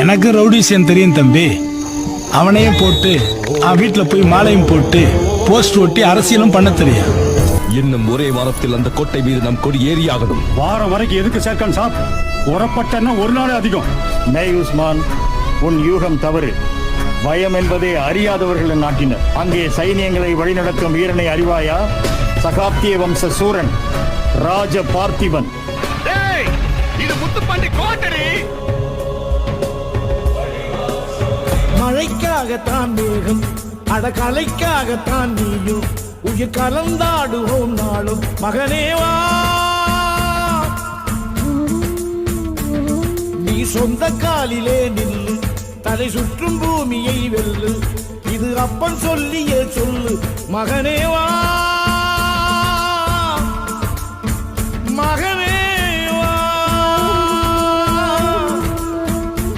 எனக்கு ரவுடிசியன் தெரியும் தம்பி. அவனையும் போட்டு அவன் வீட்டில் போய் மாலையும் போட்டு போஸ்ட் ஒட்டி அரசியலும் பண்ண தெரியும். இன்னும் ஒரே வாரத்தில் அந்த கோட்டை மீது நம் கொடி ஏறியாகணும். வாரம் வரைக்கும் எதுக்கு சேர்க்கான் சாப்? உரப்பட்டன்னா ஒரு நாளே அதிகம். நெய் உஸ்மான், உன் யூகம் தவறு. பயம் என்பதே அறியாதவர்களின் நாட்டினர். அங்கே சைனியங்களை வழிநடத்தும் வீரனை அறிவாயா? சகாப்திய வம்ச சூரன் ராஜ பார்த்திபன். இது முத்துப்பாண்டி கோட்டடி. மழைக்காகத்தான் மேகம், அடகலைக்காகத்தான் நீயும். உயிர் கலந்தாடுவோம் நாளும் மகனேவா. நீ சொந்த காலிலே நில்லு, தலை சுற்றும் பூமியை வெல்லு. இது அப்பன் சொல்லிய சொல்லு மகனேவா. மகன்